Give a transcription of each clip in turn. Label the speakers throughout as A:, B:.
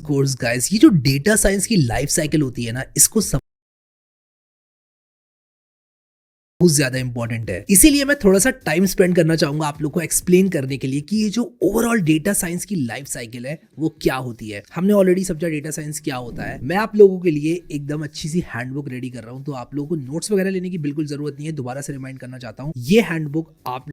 A: Course guys, ये जो data science की लाइफ साइकिल होती है ना, इसको बहुत ज्यादा इंपॉर्टेंट है। इसीलिए मैं थोड़ा सा टाइम स्पेंड करना चाहूंगा आप लोग को एक्सप्लेन करने के लिए कि ये जो ओवरऑल डेटा साइंस की लाइफ साइकिल है वो क्या होती है। हमने ऑलरेडी समझा डेटा साइंस क्या होता है। मैं आप लोगों के लिए एकदम अच्छी सी हैंडबुक रेडी कर रहा हूं, तो आप लोगों को नोट्स वगैरह लेने की बिल्कुल जरूरत नहीं है। दोबारा से रिमाइंड करना चाहता हूँ, ये हैंडबुक आप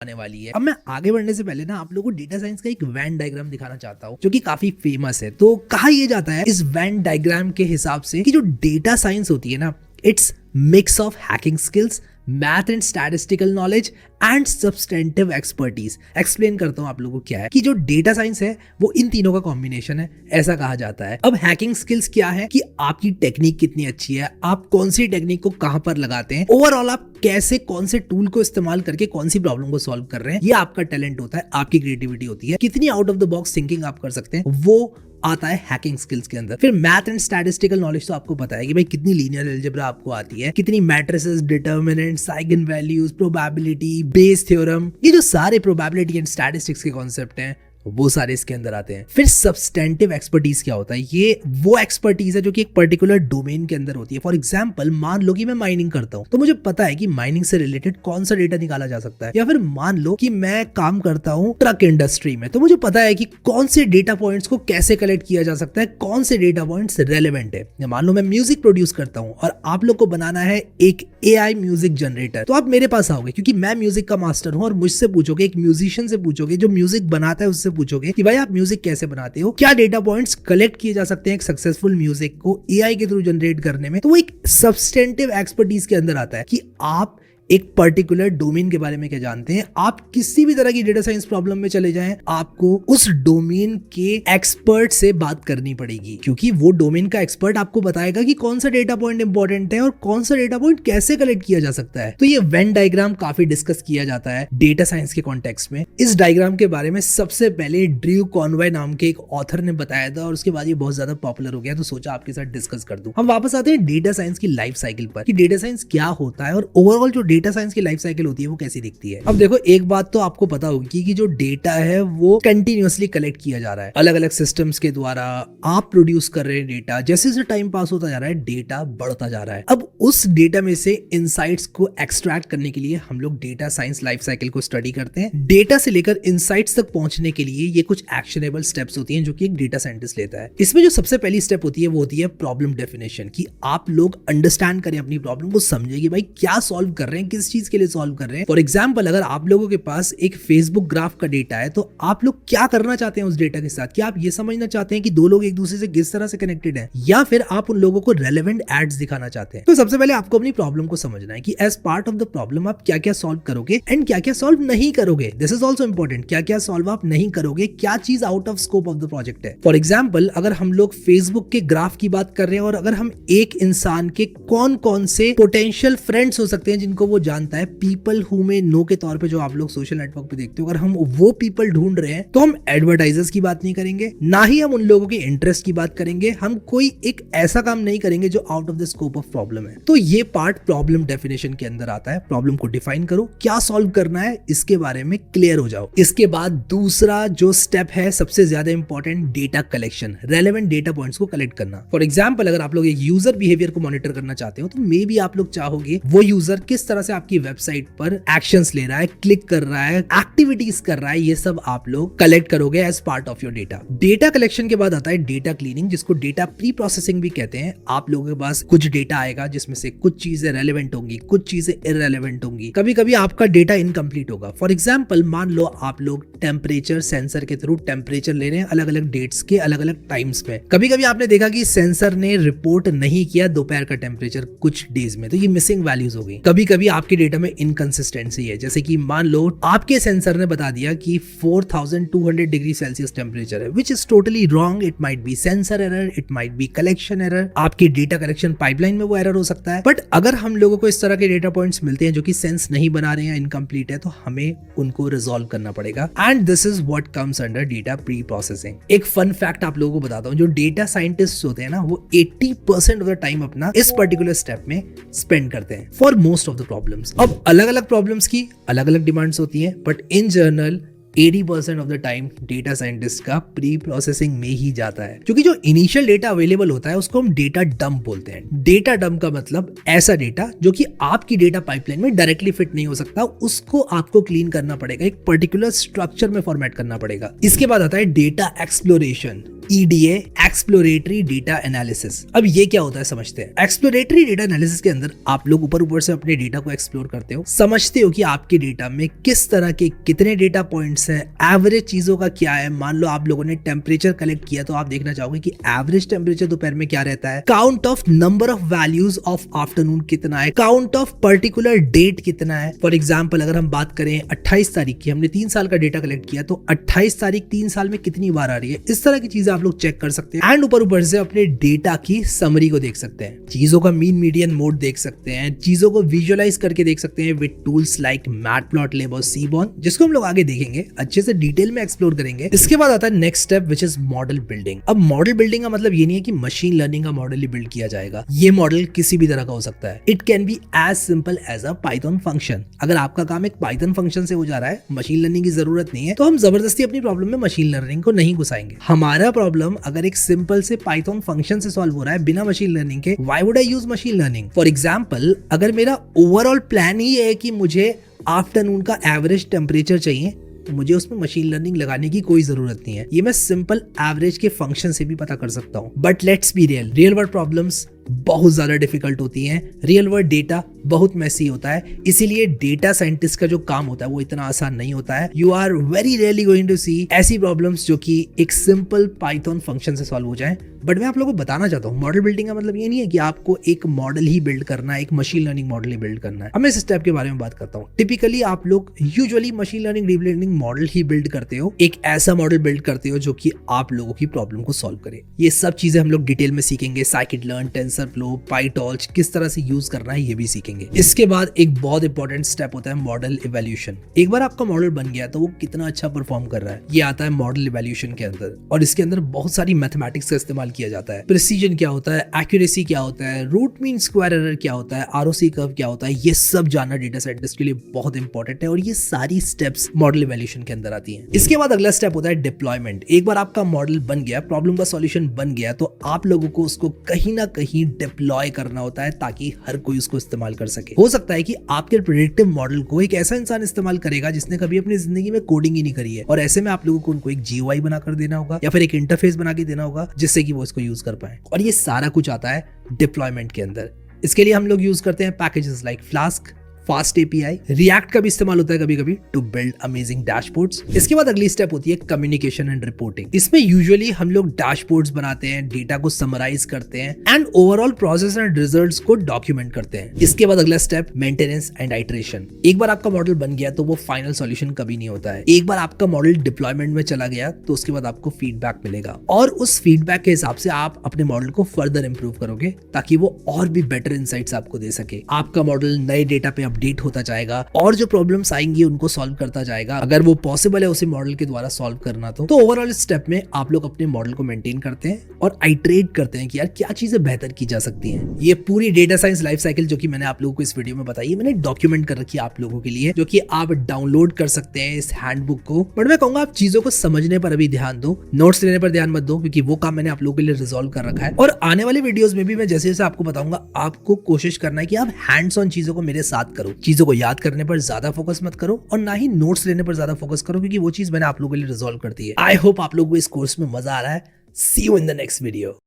A: आने वाली है। अब मैं आगे बढ़ने से पहले ना आप लोगों को डेटा साइंस का एक वैन डायग्राम दिखाना चाहता हूँ जो कि काफी फेमस है। तो कहा यह जाता है इस वैन डायग्राम के हिसाब से कि जो डेटा साइंस होती है ना, it's mix of hacking skills, math and statistical knowledge and substantive expertise. Explain करता हूं आप लोगों को क्या है कि जो डेटा साइंस है वो इन तीनों का कॉम्बिनेशन है, ऐसा कहा जाता है। अब हैकिंग स्किल्स क्या है कि आपकी टेक्निक कितनी अच्छी है, आप कौन सी टेक्निक को कहां पर लगाते हैं, ओवरऑल आप कैसे कौन से टूल को इस्तेमाल करके कौन सी प्रॉब्लम को सॉल्व कर रहे हैं, ये आपका टैलेंट होता है, आपकी क्रिएटिविटी होती है। कितनी out of the box thinking आप कर सकते हैं वो आता है हैकिंग स्किल्स के अंदर। फिर मैथ एंड स्टैटिस्टिकल नॉलेज तो आपको पता है कि भाई कितनी लीनियर अलजेब्रा आपको आती है, कितनी matrices, determinants, eigen values, probability, Bayes theorem, ये जो सारे प्रोबेबिलिटी एंड स्टैटिस्टिक्स के कॉन्सेप्ट हैं वो सारे इसके अंदर आते हैं। फिर सब्सटेंटिव एक्सपर्टीज क्या होता है, ये वो एक्सपर्टीज है जो कि एक पर्टिकुलर डोमेन के अंदर होती है। फॉर एग्जांपल मान लो कि मैं माइनिंग करता हूं, तो मुझे पता है कि माइनिंग से रिलेटेड कौन सा डेटा निकाला जा सकता है। या फिर मान लो कि मैं काम करता हूं ट्रक इंडस्ट्री में, तो मुझे पता है कि कौन से डेटा पॉइंट्स को कैसे कलेक्ट किया जा सकता है, कौन से डेटा पॉइंट्स रेलेवेंट है। या मान लो मैं म्यूजिक प्रोड्यूस करता हूं और आप लोग को बनाना है एक AI म्यूजिक जनरेटर, तो आप मेरे पास आओगे क्योंकि मैं म्यूजिक का मास्टर हूं और मुझसे पूछोगे, एक म्यूजिशियन से पूछोगे जो म्यूजिक बनाता है उससे पूछोगे कि भाई आप म्यूजिक कैसे बनाते हो, क्या डेटा पॉइंट्स कलेक्ट किए जा सकते हैं एक सक्सेसफुल म्यूजिक को AI के थ्रू जनरेट करने में। तो वो एक सब्सटेंटिव एक्सपर्टीज के अंदर आता है कि आप एक पर्टिकुलर डोमेन के बारे में क्या जानते हैं। आप किसी भी तरह की डेटा साइंस प्रॉब्लम में चले जाएं, आपको उस डोमेन के एक्सपर्ट से बात करनी पड़ेगी, क्योंकि वो डोमेन का एक्सपर्ट आपको बताएगा कि कौन सा डेटा पॉइंट इंपॉर्टेंट है और कौन सा डेटा पॉइंट कैसे कलेक्ट किया जा सकता है। तो ये वेन डायग्राम काफी डिस्कस किया जाता है डेटा साइंस के कॉन्टेक्स्ट में। इस डायग्राम के बारे में सबसे पहले ड्रू कॉनवॉय नाम के एक ऑथर ने बताया था और उसके बाद ये बहुत ज्यादा पॉपुलर हो गया, तो सोचा आपके साथ डिस्कस कर दूं। हम वापस आते हैं डेटा साइंस की लाइफ साइकिल पर कि डेटा साइंस क्या होता है और ओवरऑल जो डेटा साइंस की लाइफ साइकिल होती है वो कैसी दिखती है। अब देखो, एक बात तो आपको पता होगी कि जो डेटा है वो कंटिन्यूअसली कलेक्ट किया जा रहा है अलग अलग सिस्टम्स के द्वारा। आप प्रोड्यूस कर रहे हैं डेटा, जैसे जैसे टाइम पास होता जा रहा है डेटा बढ़ता जा रहा है। अब उस डेटा में से इनसाइट्स को एक्सट्रैक्ट करने के लिए हम लोग डेटा साइंस लाइफ साइकिल को स्टडी करते हैं। डेटा से लेकर इनसाइट्स तक पहुंचने के लिए ये कुछ एक्शनेबल स्टेप्स होती हैं जो कि एक डेटा साइंटिस्ट लेता है। इसमें जो सबसे पहली स्टेप होती है वो होती है प्रॉब्लम डेफिनेशन, कि आप लोग अंडरस्टैंड करें अपनी प्रॉब्लम को, समझे कि भाई क्या सॉल्व कर रहे हैं, किस चीज के लिए सॉल्व कर रहे हैं। फॉर एग्जाम्पल, अगर आप लोगों के पास एक फेसबुक ग्राफ का डेटा है तो आप लोग क्या करना चाहते हैं उस डेटा के साथ? क्या आप ये समझना चाहते हैं कि दो लोग एक दूसरे से किस तरह से कनेक्टेड हैं, या फिर आप उन लोगों को रेलेवेंट एड्स दिखाना चाहते हैं? तो सबसे पहले आपको अपनी प्रॉब्लम को समझना है कि as part of the problem आप क्या क्या सॉल्व करोगे एंड क्या क्या सॉल्व नहीं करोगे। दिस इज ऑल्सो इंपॉर्टेंट, क्या क्या सॉल्व आप नहीं करोगे, क्या चीज out of scope of the project है। फॉर एग्जाम्पल, अगर हम लोग फेसबुक के ग्राफ की बात कर रहे हैं और अगर हम एक इंसान के कौन कौन से पोटेंशियल फ्रेंड्स हो सकते हैं जिनको वो जानता है, पीपल हु मे नो के तौर पे जो आप लोग सोशल नेटवर्क पे देखते हो, अगर हम वो पीपल ढूंढ रहे हैं तो हम एडवर्टाइजर्स की बात नहीं करेंगे, ना ही हम उन लोगों के इंटरेस्ट की बात करेंगे। हम कोई एक ऐसा काम नहीं करेंगे जो out of the scope of problem है। तो ये पार्ट प्रॉब्लम डेफिनेशन के अंदर आता है। प्रॉब्लम को डिफाइन करो, क्या सॉल्व करना है इसके बारे में क्लियर हो जाओ। इसके बाद दूसरा जो स्टेप है सबसे ज्यादा important, data collection, relevant data points को कलेक्ट करना। फॉर एग्जाम्पल, अगर आप लोग एक यूजर बिहेवियर को मॉनिटर करना चाहते हो तो मे बी आप लोग चाहोगे वो यूजर किस तरह से आपकी वेबसाइट पर एक्शंस ले रहा है, क्लिक कर रहा है, एक्टिविटीज कर रहा है, ये सब आप लोग कलेक्ट करोगे as part of your data. Data collection के बाद आता है डेटा क्लीनिंग, जिसको डेटा प्री प्रोसेसिंग भी कहते हैं। आप लोगों के पास कुछ डेटा आएगा जिसमें से कुछ चीजें रेलेवेंट होंगी, कुछ चीजें इररेलेवेंट होंगी, कभी कभी आपका डेटा इनकम्प्लीट होगा। फॉर एग्जाम्पल, मान लो आप लोग टेम्परेचर सेंसर के थ्रू टेम्परेचर ले रहे हैं अलग अलग डेट्स के अलग अलग टाइम्स में। कभी कभी आपने देखा कि सेंसर ने रिपोर्ट नहीं किया दोपहर का टेम्परेचर कुछ डेज में, तो ये मिसिंग वैल्यूज हो गई। कभी कभी आपके डेटा में इनकंसिस्टेंसी है, जैसे कि मान लो आपके सेंसर ने बता दिया कि 4200 डिग्री सेल्सियस टेम्परेचर है, which is totally wrong. It might be sensor error, it might be collection error, आपकी डेटा कलेक्शन पाइपलाइन में वो एरर हो सकता है। बट अगर हम लोगों को इस तरह के डेटा पॉइंट्स मिलते हैं जो कि सेंस नहीं बना रहे हैं, इनकम्प्लीट है, तो हमें उनको रिजॉल्व करना पड़ेगा। And this is what comes under data pre processing. एक फन फैक्ट आप लोगों को बताता हूँ, जो डेटा साइंटिस्ट होते हैं ना, वो 80% ऑफ द टाइम अपना इस पर्टिकुलर स्टेप में स्पेंड करते हैं for most of the problems. अब अलग अलग प्रॉब्लम्स की अलग अलग डिमांड्स होती हैं, but in general 80% of the time data scientist का प्री प्रोसेसिंग में ही जाता है, क्योंकि जो इनिशियल डेटा अवेलेबल होता है उसको हम डेटा डंप बोलते हैं। डेटा डंप का मतलब ऐसा डेटा जो कि आपकी डेटा पाइपलाइन में डायरेक्टली फिट नहीं हो सकता, उसको आपको क्लीन करना पड़ेगा, एक पर्टिकुलर स्ट्रक्चर में फॉर्मेट करना पड़ेगा। इसके बाद आता है data exploration, EDA, exploratory data analysis. अब ये क्या होता है समझते हैं। एक्सप्लोरेटरी डेटा एनालिसिस के अंदर आप लोग ऊपर से अपने डेटा को एक्सप्लोर करते हो, समझते हो कि आपके डेटा में किस तरह के कितने डेटा पॉइंट्स हैं, एवरेज चीजों का क्या है। मान लो आप लोगों ने टेम्परेचर कलेक्ट किया तो आप देखना चाहोगे कि एवरेज टेम्परेचर दोपहर में क्या रहता है, count of number of values of afternoon कितना है, काउंट ऑफ पर्टिकुलर डेट कितना है। फॉर एग्जाम्पल अगर हम बात करें 28 तारीख की, हमने 3 साल का डेटा कलेक्ट किया तो 28 तारीख 3 साल में कितनी बार आ रही है। इस तरह की चीजें आप लोग चेक कर सकते हैं एंड ऊपर से अपने डेटा की समरी को देख सकते हैं, चीजों का मीन मीडियन मोड देख सकते हैं, चीजों को विजुअलाइज करके देख सकते हैं विद टूल्स लाइक मैटप्लॉटलिब और सीबॉर्न, जिसको हम लोग आगे देखेंगे, अच्छे से डिटेल में एक्सप्लोर करेंगे। इसके बाद आता है next step which is model building. अब मॉडल बिल्डिंग का मतलब ये नहीं है कि मशीन लर्निंग का मॉडल ही बिल्ड किया जाएगा। ये मॉडल किसी भी तरह का हो सकता है। It can be as simple as a Python function. अगर आपका काम एक पाइथन फंक्शन से हो जा रहा है, मशीन लर्निंग की जरूरत नहीं है, तो हम जबरदस्ती अपनी प्रॉब्लम में मशीन लर्निंग को नहीं घुसाएंगे। हमारा प्रॉब्लम अगर एक सिंपल से पाइथन फंक्शन से सॉल्व हो रहा है बिना मशीन लर्निंग के, why would I use machine learning. For example अगर मेरा ओवरऑल प्लान ही है कि मुझे आफ्टरनून का एवरेज टेम्परेचर चाहिए, तो मुझे उसमें मशीन लर्निंग लगाने की कोई जरूरत नहीं है। ये मैं सिंपल एवरेज के फंक्शन से भी पता कर सकता हूँ। But let's be real world problems बहुत ज्यादा डिफिकल्ट होती हैं, रियल वर्ल्ड डेटा बहुत मैसी होता है, इसीलिए डेटा साइंटिस्ट का जो काम होता है वो इतना आसान नहीं होता है। You are very rarely going to see ऐसी प्रॉब्लम्स जो कि एक सिंपल पाइथन फंक्शन से सॉल्व हो जाए। बट मैं आप लोगों को बताना चाहता हूँ, मॉडल बिल्डिंग का मतलब ये नहीं है कि आपको एक मॉडल ही बिल्ड करना है, एक मशीन लर्निंग मॉडल ही बिल्ड करना है। अब मैं इस स्टेप के बारे में बात करता हूँ। टिपिकली आप लोग usually machine learning deep learning model ही बिल्ड करते हो, एक ऐसा मॉडल बिल्ड करते हो जो कि आप लोगों की प्रॉब्लम को सॉल्व करे। ये सब चीजें हम लोग डिटेल में सीखेंगे, साइकिट लर्न, टेंसरफ्लो, पाइटॉर्च किस तरह से यूज करना है ये भी सीखेंगे। इसके बाद एक बहुत इंपॉर्टेंट स्टेप होता है मॉडल इवैल्यूएशन। एक बार आपका मॉडल बन गया तो वो कितना अच्छा परफॉर्म कर रहा है ये आता है मॉडल इवैल्यूएशन के अंदर, और इसके अंदर बहुत सारी मैथमेटिक्स का इस्तेमाल किया जाता है। प्रिसीजन क्या होता है, एक्यूरेसी क्या होता है, रूट मीन स्क्वायर एरर क्या होता है, आरओसी कर्व क्या होता है, ये सब जानना डेटा साइंटिस्ट के लिए बहुत इंपॉर्टेंट है, और ये सारी स्टेप्स मॉडल इवैल्यूएशन के अंदर आती हैं। इसके बाद अगला स्टेप होता है डिप्लॉयमेंट। एक बार आपका मॉडल बन गया, प्रॉब्लम का सॉल्यूशन बन गया, तो आप लोगों को उसको कहीं ना कहीं डिप्लॉय करना होता है ताकि हर कोई उसको इस्तेमाल कर सके। हो सकता है कि आपके प्रेडिक्टिव मॉडल को एक ऐसा इंसान इस्तेमाल करेगा जिसने कभी अपनी जिंदगी में कोडिंग ही नहीं करी है, और ऐसे में आप लोगों को उनको एक GUI बनाकर देना होगा या फिर एक इंटरफेस बना के देना होगा जिससे कि वो इसको यूज कर पाए, और ये सारा कुछ आता है डिप्लॉयमेंट के अंदर। इसके लिए हम लोग यूज करते हैं packages like flask, fast API, react का भी इस्तेमाल होता है कभी कभी टू बिल्ड अमेजिंग डैशबोर्ड्स। इसके बाद अगली स्टेप होती है कम्युनिकेशन एंड रिपोर्टिंग। इसमें यूजुअली हम लोग डैशबोर्ड्स बनाते हैं, डेटा को समराइज करते हैं and overall process and results को डॉक्यूमेंट करते हैं। इसके बाद अगला स्टेप मेंटेनेंस एंड आइटरेशन। एक बार आपका मॉडल बन गया तो वो फाइनल सॉल्यूशन कभी नहीं होता है। एक बार आपका मॉडल डिप्लॉयमेंट में चला गया तो उसके बाद आपको फीडबैक मिलेगा, और उस फीडबैक के हिसाब से आप अपने मॉडल को फर्दर इंप्रूव करोगे ताकि वो और भी बेटर इनसाइट्स आपको दे सके। आपका मॉडल नए डेटा पे अपडेट होता जाएगा और जो प्रॉब्लम्स आएंगी उनको सॉल्व करता जाएगा, अगर वो पॉसिबल है उसी मॉडल के द्वारा सॉल्व करना। तो ओवरऑल स्टेप में आप लोग अपने मॉडल को मेंटेन करते हैं और आइटरेट करते हैं कि यार क्या चीजें बेहतर की जा सकती हैं। ये पूरी डेटा साइंस लाइफ साइकिल जो कि मैंने आप लोगों को इस वीडियो में बताई है, मैंने डॉक्यूमेंट कर रखी है आप लोगों के लिए, जो कि आप डाउनलोड कर सकते हैं इस हैंडबुक को। बट मैं कहूंगा आप चीजों को समझने पर अभी ध्यान दो, नोट्स लेने पर ध्यान मत दो, क्योंकि वो काम मैंने आप लोगों के लिए रिजॉल्व कर रखा है। और आने वाले वीडियोस में भी मैं जैसे जैसे आपको बताऊंगा, आपको कोशिश करना है कि आप हैंड्स ऑन चीजों को मेरे साथ करो। चीजों को याद करने पर ज्यादा फोकस मत करो और ना ही नोट्स लेने पर ज्यादा फोकस करो, क्योंकि वो चीज मैंने आप लोगों के लिए रिजॉल्व कर दी है। आई होप आप लोगों को इस कोर्स में मजा आ रहा है। See you in the next video.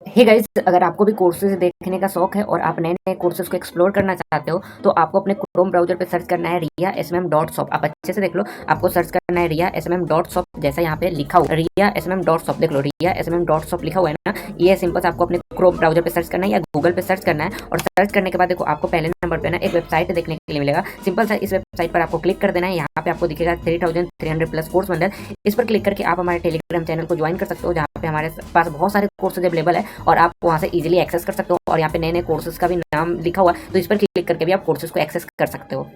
B: Hey guys, अगर आपको भी कोर्सेज देखने का शौक है और आप नए नए कोर्सेज को एक्सप्लोर करना चाहते हो तो आपको अपने क्रोम ब्राउजर पे सर्च करना है RIA-SMM.shop। आप अच्छे से देख लो, आपको सर्च करना है RIA-SMM.shop, जैसा यहाँ पे लिखा हुआ RIA-SMM.shop। देख लो RIA-SMM.shop लिखा हुआ है ना, ये सिंपल से आपको अपने क्रोम ब्राउजर पे सर्च करना है या गूगल पे सर्च करना है। और सर्च करने के बाद देखो आपको पहले नंबर पे ना एक वेबसाइट देखने के लिए मिलेगा। सिंपल सा इस वेबसाइट पर आपको क्लिक कर देना है। यहाँ पे आपको दिखेगा 3300+ कोर्स बंडल। इस पर क्लिक करके आप हमारे टेलीग्राम चैनल को ज्वाइन कर सकते हो, जहाँ पे हमारे पास बहुत सारे कोर्सेज अवेलेबल है और आप वहाँ से इजीली एक्सेस कर सकते हो। और यहाँ पे नए नए कोर्सेज का भी नाम लिखा हुआ है, तो इस पर क्लिक करके भी आप कोर्सेज को एक्सेस कर सकते हो।